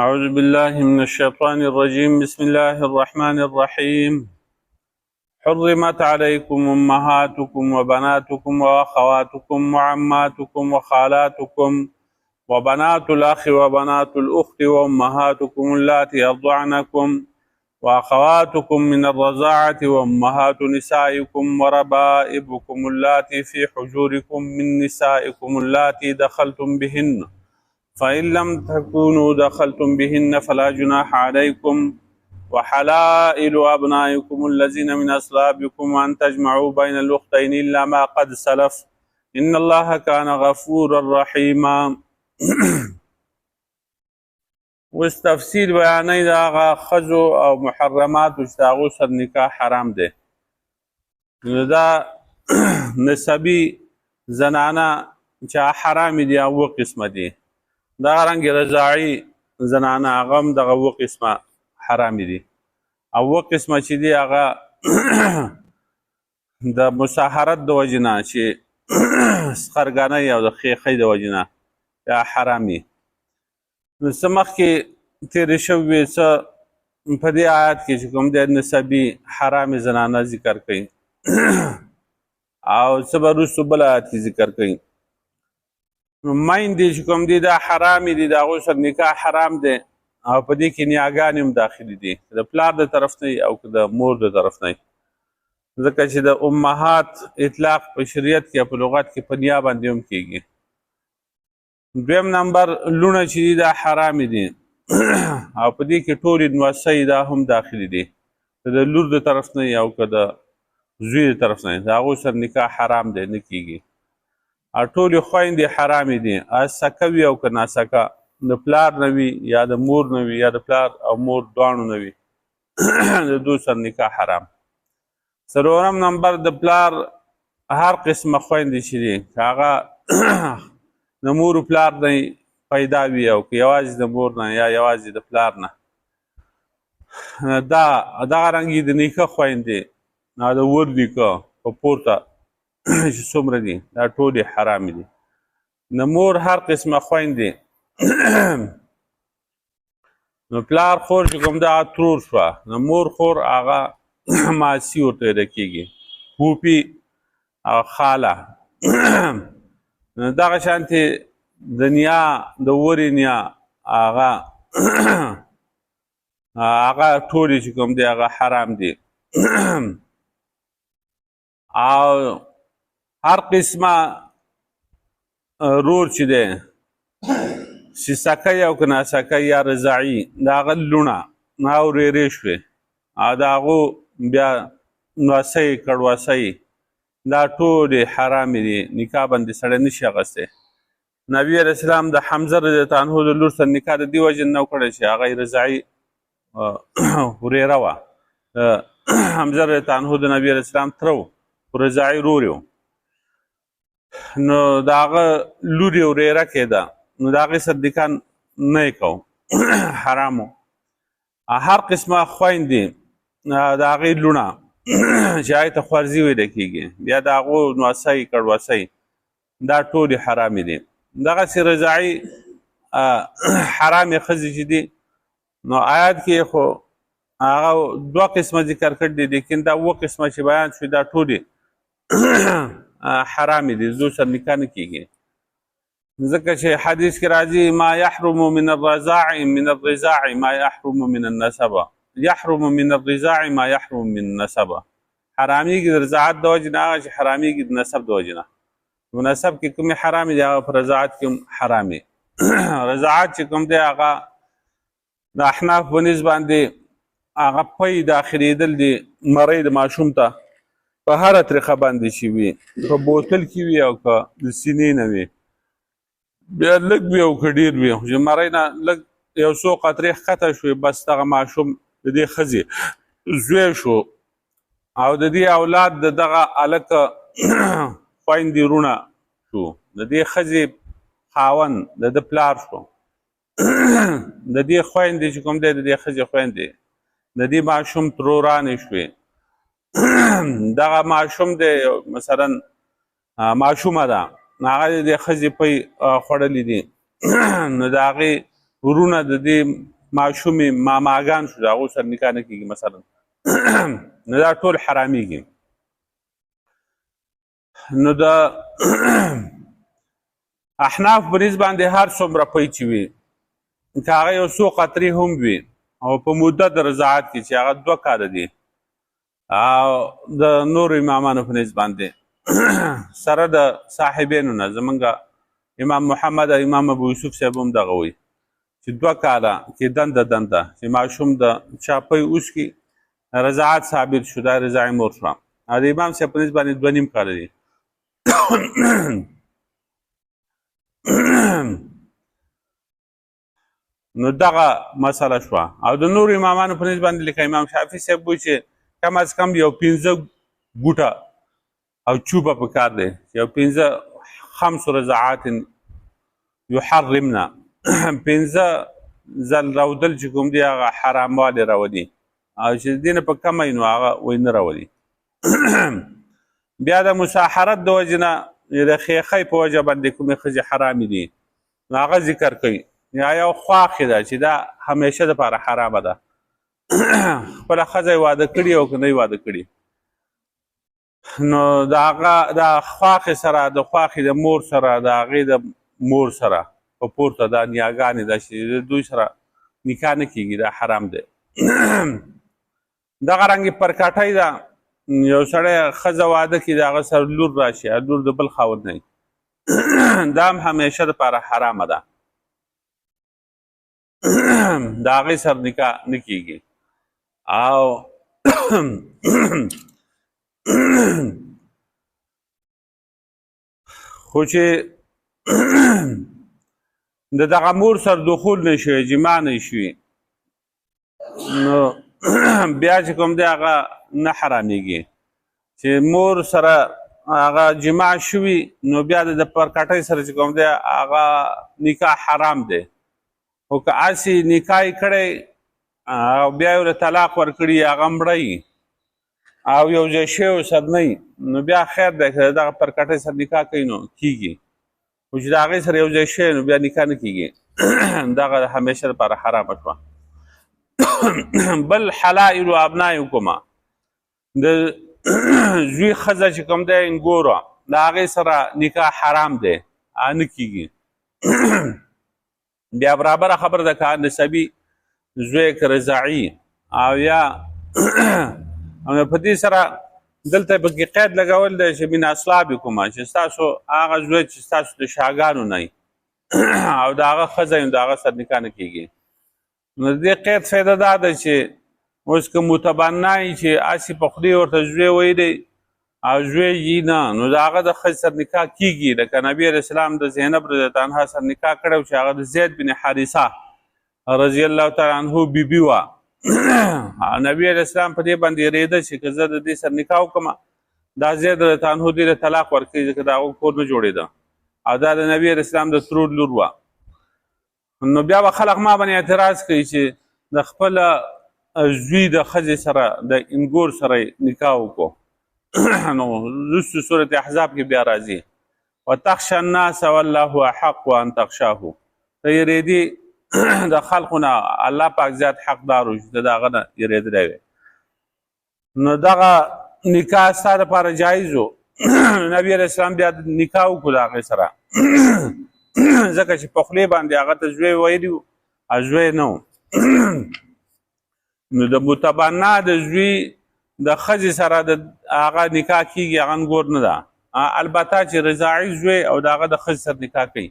أعوذ بالله من الشيطان الرجيم. بسم الله الرحمن الرحيم. حرمت عليكم أمهاتكم وبناتكم وأخواتكم وعماتكم وخالاتكم وبنات الأخ وبنات الأخت وأمهاتكم اللاتي أرضعنكم وأخواتكم من الرضاعة وأمهات نسائكم وربائبكم اللاتي في حجوركم من نسائكم اللاتي دخلتم بهن فإن لم تكونوا دخلتم بهن فلا جناح عليكم وحلائل أبنائكم الذين من أصلابكم أن تجمعوا بين الأختين إلا ما قد سلف إن الله كان غفورا رحيما. وس تفصیل بیانې د هغه ښځو او محرماتو چې د هغو سره نکاح حرام دی. نو دا نسبي زنانه چې حرام دي اوه قسمه دي. دغه رنګې رضاعي زنانه هغه هم دغه اوه قسمه حرام دي. اوه قسمه چې دي هغه د مساهرت د وجې نه چې سخرګنۍ او د خیښۍ د وجې نه یا حرام دي. نو څه مخکې تېرې شوي څه په دې آیات کې چې کوم دی نسبي حرام زنانه ذکر کوي او څه به وروستو بل آیات کې ذکر کوي. نو میندې چې کوم دي دا حرامې دي، د هغو سره نکاح حرام دی او په دې کې نیاګانې هم داخلي دي، د پلار د طرف نه او که د مور د طرف نه، ځکه چې د امهات اطلاق په شریعت کې او په لغت کې په نیا باندې هم کېږي. دویم نمبر لوڼه چې دي دا حرامې دي او په دې کې ټولې نوسۍ دا هم داخلي دي، که د لور د طرف نه او که د زوی د طرف نه، د هغو سره نکاح حرام دی، نه کېږي. او ټولې خویندې حرامې دي، سکه وي او که ناسکه، د پلار نه وي یا د مور نه وي یا د پلار او مور دواړو نه وي، د دوی سره نکاح حرام. څلورم نمبر د پلار هر قسمه خویندې چې دي، که هغه د مور و پلار نه پیدا وي او که یوازې د مور نه یا یوازې د پلار نه، دغه رنګې د نیکه خویندې او د ور نیکه په پورته چې څومره دي دا ټولې حرامې دي. د مور هر قسمه خویندې نو پلار خور چې کوم دغه ترور شوه، د مور خور هغه ماسی ورته ویل کېږي، پوپي او خاله. دغه شانتې د نیا د ورې نیا هغه ټولې چې کوم دی هغه حرام دي. او هر قسمه رور چې دی چې سکی او که ناسکی یا رضاعي د هغه لوڼه او ورېرې شوې او د هغو بیا نوسۍ کړوسۍ دا ټولې حرامې دي، نکاح باندې سړی نشي اخیستی. نبي علیه السلام د حمزه رضی عنه د لور سره نکاح د دې وجې نه وکړی چې هغه یې رضاعي ورېره وه. حمزه رضی عنه د نبي علیه السلام تره و، خو رضاعي رور یې و. نو د هغه لور یې ورېره کېده، نو د هغې سره نکاح نه یې کو، حرام و. هر قسمه خویندې د هغې لوڼه چې هغې ته خوارزي ویلی کېږي، بیا د هغو نوسۍ کړوسۍ دا ټولې حرامې دي. دغسې رضاعي حرامې ښځې چې دي نو آیات کې خو هغه دوه قسمه ذکر کړي دي، لیکن دا اووه قسمه چې بیان شوي دا ټولې حرامې دي، زو سره نکاح نه کېږي. ځکه چې حدیث کې راځي ما يحرم من الرضاع ما يحرم من النسب، يحرم من الرضاع ما يحرم من النسب. حرامېږي د رضاعت د وجې نه هغه چې حرامېږي د نسب د وجې نه. په نسب کې کومې حرامې دي هغه په رضاعت کې هم حرامې. رضاعت چې کوم دی هغه د احناف په نسبت باندې هغه پی داخلېدل دي مرۍ د ماشوم ته په هره طریقه باندې چې وي، په بوتل کې وي او که د سینې نه وي، بیا لږ وي او که ډېر وي، چې مرۍ نه لږ یو څو قطرې ښکته شوې بس دغه ماشوم د دې ښځې زوی شو او د دې اولاد د دغه هلکه خویندې وروڼه شو، د دې ښځې خاوند د ده پلار شو، د دې خویندې چې کوم دی د دې ښځې خویندې، د دې ماشوم ترورانې شوې. دغه ماشوم دی مثلا ماشومه ده، هغه د دې ښځې پی خوړلي دي، نو د هغې ورونه د دې ماشومې ماماګان شو د هغو سره نکاح نه کېږي مثلا نو دا ټول حرامېږي. نو د احناف په نسبت باندې هر څومره پی چې وي که هغه یو څو قطرې هم وي او په مدت د رضاعت کې چې هغه 2 کاله دي او د نورو امامانو په نسبت باندې سره د صاحبینو نه زمونږ امام محمد او امام ابو یوسف صاحب هم دغه وایي چې 2 کاله کې دنده چې ماشوم د چاپی اوس کې رضاعت ثابت شو دا رضاعي مور شوه او د امام صاحب په نسبت باندې 2.5 کاله دي. نو دغه مسله شوه او د نورو امامانو په نسبت باندې لکه امام شافعي صاحب وایي چې کم از کم یو 15 بوټه او چوبه پکار دی یو 5 رضاعات یحرمنا 5 ځل راودل چې کوم دی هغه حراموالی راولي او چې د دې نه په کمه وي نو هغه وایي نه راولي. بیا د مساحرت د وجې نه د خیخۍ په وجه باندې کومې ښځې حرامې دي نو هغه ذکر کوي یا یو خواښې ده چې دا همیشه دپاره حرامه ده خپله ښځه یې واده کړي او که نه یې واده کړي نو د هغه د خواښې سره د خواښې د مور سره د هغې د مور سره په پورته دا نیاګانې ده چې د دوی سره نکاح نه کېږي دا حرام دی. دغه رنګې پرکاټۍ ده یو سړی ښځه واده کړي د هغه سره لور راشي لور د بل خاوند نه دا هم همیشه دپاره حرامه ده د هغې سره نکاح نه کېږي او خو چې د دغه مور سره دخول نه شوی جماع نه شوي نو بیا چې کوم دی هغه نه حرامېږي چې مور سره هغه جماع شوي نو بیا د پرکټۍ سره چې کوم دی هغه نکاح حرام دی خو که هسې نکاح یې کړی او بیا یې ورته طلاق ورکړي هغه مړی او یو ځای شوی سر نه نو بیا خیر دی که دغه پرکټۍ سره نکاح کوي نو کېږي خو چې د هغې سره یو ځای شوی نو بیا نکاح نه کېږي دغه همیشه لپاره حرامه شوه. بل حلائل و ابنائکم د زوی ښځه چې کوم دی انګوره د هغې سره نکاح حرام دی نه کېږي. بیا برابره خبره ده که نسبي زوی که رضاعي او یا په دې سره دلته پکې قید لګول دی چې من اصلابکم چې ستاسو هغه زوی چې ستاسو د شاګانو نه او د هغه ښځه د هغه سره نکاح نه کېږي. نو د دې قید فایده دا ده چې اوس که متبنا یي چې هسې په خولې ورته زوی ویلی او زوی یي نه نو د هغه د ښځې سره نکاح کېږي لکه نبي علیه السلام د زینب رضی الله عنها سره نکاح کړی و چې هغه د زید بن حارثه رضی الله تعالی عنه بیبي وه نبي علیه السلام په دې باندې یېرېده چې که زه د دې سره نکاح وکړم دا زید رضی الله عنه دې له طلاق ورکوي ځکه د هغه کور نه جوړېده او دا د نبي علیه السلام د ترور لور وه. نو بیا به خلق ما باندې اعتراض کوي چې د خپل زوی د ښځې سره د انګور سره نکاح وکړو نو وروسته صورت احزاب کې بیا راځي وتخشى الناس والله احق ان تخشاه ته یېرېدي د خلقو نه الله پاک زیات حقدار و چې د هغه نه یېرېدلی وی نو دغه نکاح ستا دپاره جایز و نبي علیه السلام بیا نکاح وکړو د هغې سره ځکه چې په خولې باندې هغه ته زوی ویلي و او زوی نه و نو د متبنا د زوی د ښځې سره د هغه نکاح کېږي هغه انګور نه ده البته چې رضاعي زوی او د هغه د ښځې سره نکاح کوي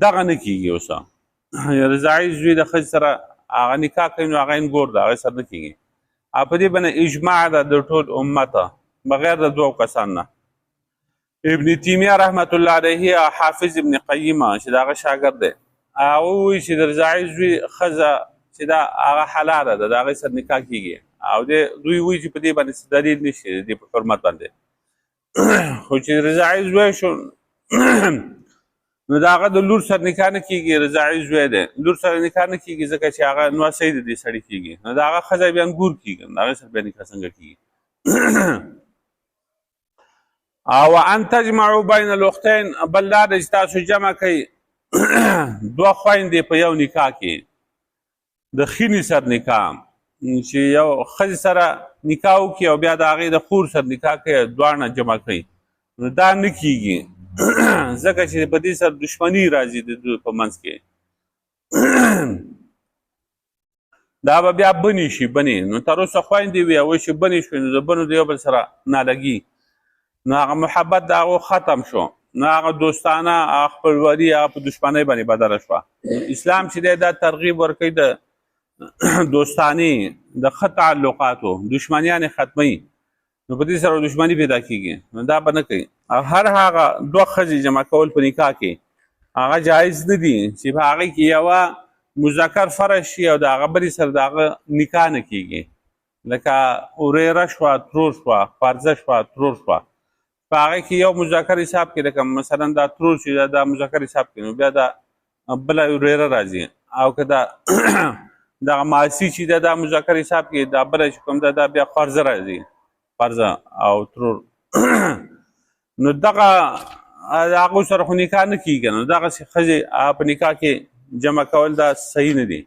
دغه نه کېږي اوسه رضاعي زوی د ښځې سره هغه نکاح کوي نو هغه انګور ده هغې سره نه کېږي او په دې باندې اجماع ده د ټول امت بغیر د 2 کسان نه. ابن تیمیه رحمت الله علیه حافظ ابن قیم چې د هغه شاګرد دی هغه وایي چې د رضاعي زوی ښځه چې دا هغه حلاله ده د هغې سره نکاح کېږي او دوی وایي چې په دې باندې څه دلیل نشته د دې په حرمت باندې خو چې رضاعي زوی شو نو د هغه د لور سره نکاح نه کېږي رضاعي زوی دی لور سره نکاح نه کېږي ځکه چې هغه نوسۍ د دې سړي کېږي نو د هغه ښځه بیا انګور کېږي د هغې سره بیا نکاح څنګه کېږي. او ان تجمعوا بین الاختین بل دا ده چې تاسو جمع کوئ دوه خویندې په یو نکاح کې د خینې سر نکاح چې یو ښځې سره نکاح وکړي او بیا د هغې د خور سره نکاح کوي دواړه جمع کوي نو دا نه کیږي ځکه چې په دې سره دشمني راځي د دوی په منځ کې دا به بیا بنې شي بنې نو تر اوسه خویندې وي او چې بنې شوې نو د بنو د یو بل سره نالګي نو هغه محبت د هغو ختم شو نو هغه دوستانه هغه خپلوالي هغه په دشمنۍ باندې بدله شوه اسلام چې دی دا ترغیب ورکوي د دوستانې د ښه تعلقاتو دشمنیانې ختموي نو په دې سره دشمني پیدا کېږي نو دا به نه کوي او هر هغه دوه ښځې جمع کول په نکاح کې هغه جایز نه دي چې په هغې کې یوه مذکر فرض شي او د هغه بلې سره د هغه نکاح نه کېږي لکه اوریره شوه ترور شوه فرضه شوه ترور شوه په هغې کې یو مذکر حساب کې لکه مثلا دا ترور چې دا مذکر حساب کې نو بیا دا بله اوریره راځي او که دا دغه ماسی چې دا مذکر حساب کې دا بله چې کوم دا بیا فرضه راځي فرضه او ترور نو دغه هغو سره خو نکاح نه کېږي نو دغسې ښځې په نکاح کې جمع کول دا صحیح نه دي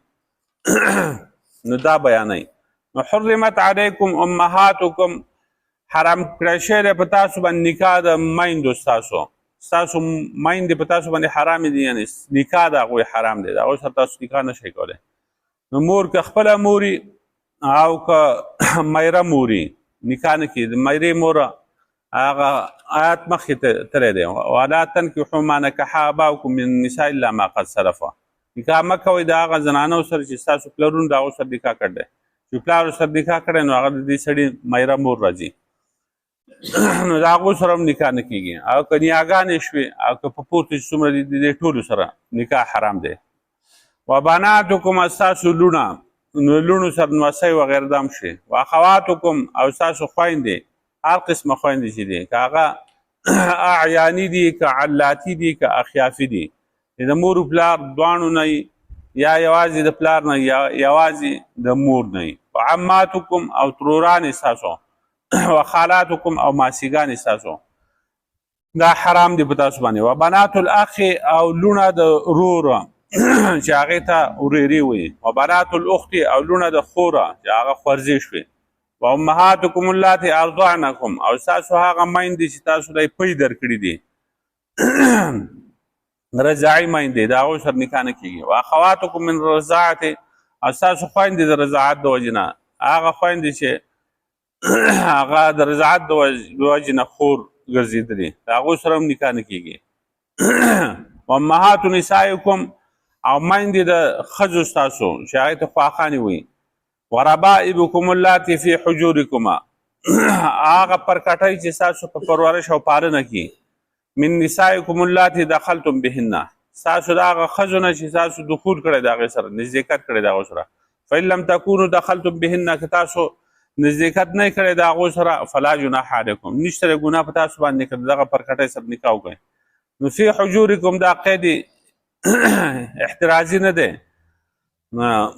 نو دا بیانوي نو حرمت علیکم امهاتکم حرام کړی شوی دی په تاسو باندې نکاح د میندو ستاسو میندې په تاسو باندې حرامې دي یعنې نکاح د هغوی حرام دی د هغوی سره تاسو نکاح نه شئ کولی نو مور که خپله موري او که میره موري نکاح نه کېږي د میرې مور هغه آیات مخکې تللی دی ولا تنکحوا ما نکح آباؤکم من النساء الا ما قد سلف نکاح مه کوئ د هغه زنانو سره چې ستاسو پلرونو د هغو سره نکاح کړی دی چې پلار سره نکاح کړی نو هغه د دې سړي میره مور راځي نو د هغو سره هم نکاح نه کېږي او که نیاګانې شوې او که په پورته چې څومره دي د دې ټولو سره نکاح حرام دی وبناتکم ستاسو لوڼه نو لوڼو سره نوسۍ وغیره دا هم شي واخواتکم او ستاسو خویندې هر قسمه خویندې چې دي که هغه اعیاني دي که علاتی دي که اخیافي دي د مور و پلار دواړو نه یا یوازې د پلار نه یا یوازې د مور نه وعماتکم او ترورانې ستاسو وخالاتکم او ماسیګانې ستاسو دا حرام دي په تاسو باندې وبنات الاخ او لوڼه د ورور چې هغې ته ورېرې وایي وبنات الاخت او لوڼه د خوره چې هغه خورزې شوې وامهاتکم اللاتي ارضعنکم او ستاسو هغه میندې چې تاسو ته یې پی درکړي دي رضاعي میندې د هغو سره نکاح نه کېږي واخواتکم من رضاعت او ستاسو خویندې د رضاعت د وجې نه هغه خویندې چې هغه د رضاعت د وجې نه خور ګرځېدلي د هغو سره هم نکاح نه کېږي وامهات نسائکم او میندې د ښځو ستاسو چې هغې ته خواښانې وایي وربائبکم اللاتي فی حجورکما هغه پرکټۍ چې ستاسو په پرورش او پالنه کې من نسائکم اللاتي دخلتم بهن ستاسو د هغه ښځو نه چې ستاسو دخول کړی د هغې سره نزدېکت کړی د هغو سره فإن لم تکونو دخلتم بهن که تاسو نزدېکت نه یې کړی د هغو سره فلا جناح علیکم نشته دی ګناه په تاسو باندې که دغه پرکټۍ سره نکاح وکړئ نو فی حجورکم دا قید احترازي نه دی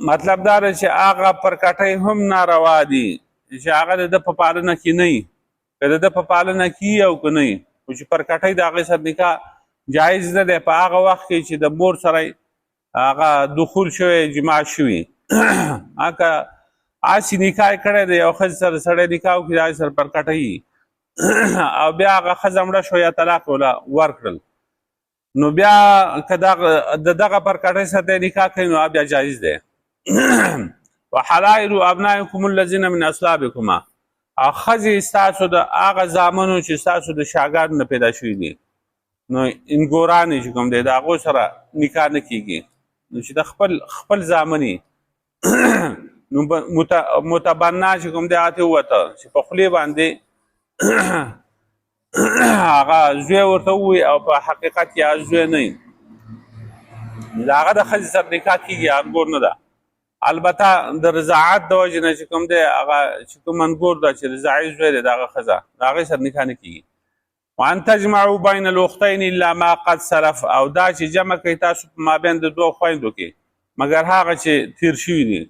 مطلب دا دی چې هغه پرکټۍ هم ناروا دي چې هغه د ده په پالنه کې نه وي که د ده په پالنه کې او که نه وي خو چې پرکټۍ د هغې سره نکاح جایز نه دی په هغه وخت کې چې د مور سره هغه دخول شوی جماع شوي هغه هسې نکاح یې کړی دی یو ښځې سره سړی نکاح وکړي د هغې سره پرکټۍ او بیا هغه ښځه مړه شوه یا طلاق وله ورکړل نو بیا که د دغه پرکټۍ سره دی نکاح کوي نو بیا جایز دی وحلائل ابنائکم الذین من اصلابکم او ښځې ستاسو د هغه زامنو چې ستاسو د شاګانو نه پیدا شوي دي نو انګورانې چې کوم دی د هغو سره نکاح نه کېږي نو چې د خپل زامنې نو متبنا چې کوم دی هغه ته ووته چې په خولې باندې هغه زوی ورته ووایي او په حقیقت کې هغه زوی نه وي د هغه د ښځې سره نکاح کېږي هغه انګور نه ده البته د رضاعت د وجې نه چې کوم دی هغه چې کوم انګور ده چې رضاعي زوی دی د هغه ښځه د هغې سره نکاح نه کېږي وان تجمعوا بین الاختین الا ما قد سلف او دا چې جمع کوي تاسو په مابین د دوه خویندو کې مګر هغه چې تیر شوي دي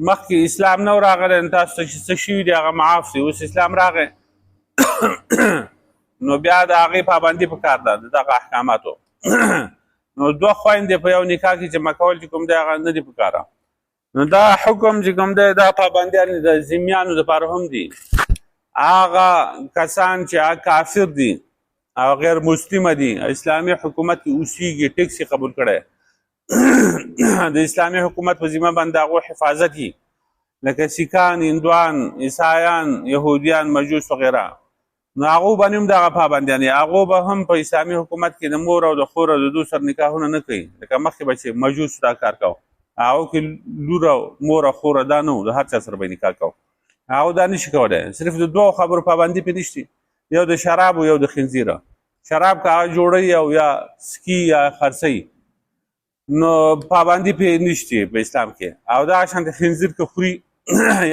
مخکې اسلام نه و راغلی تاسو ته چې څه شوي دي هغه معاف دي اوس اسلام راغی نو بیا د هغې پابندي پکار ده د دغه احکاماتو نو دوه خویندې په یو نکاح کې جمع کول چې کوم دی هغه نه دي پکاره. نو دا حکم چې کوم دی دا پابندیان د ذمیانو دپاره هم دي. هغه کسان چې کافر دي او غیر مسلمه دي، اسلامي حکومت کې اوسیږي، ټیکس یې قبول کړی، د اسلامي حکومت په ذمه باندې هغو حفاظت وي، لکه سیکان، هندوان، عیسایان، یهودیان، مجوس وغیره. نو هغو باندې هم دغه پابندیان دي. هغو به هم په اسلامي حکومت کې د مور او د خور او د دو سره نکاحونه نه کوي، لکه مخکې به چې مجوس دا کار کوو، هغو کې لور او مور او خور دا نه و، د هر چا سره به یې نکاح کوو. هغو دا نشي کولی، صرف د دوو خبرو پابندي پرې نشته، یو د شراب او یو د خنزیره. شراب که هغه جوړوي او یا سکي یا خرڅوي نو پابندي پرې نشته په اسلام کې، او دا شانتې خنزیر که خوري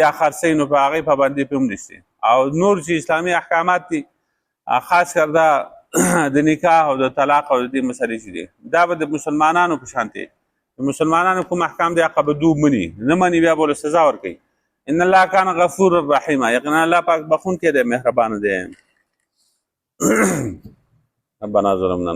یا خرڅوي نو په هغې پابندي پرې هم نشته. او نور چې اسلامي احکامات دي خاص کر دا د نکاح او د طلاق او د دې مسلې چې دي دا به د مسلمانانو په شانتې د مسلمانانو کوم احکام دی هغه به دوی مني، نه مني بیا به له سزا ورکوي. ان الله کان غفور الرحیم، یقینا الله پاک بخونکی دی، مهربانه دی. ربنا ظلمنا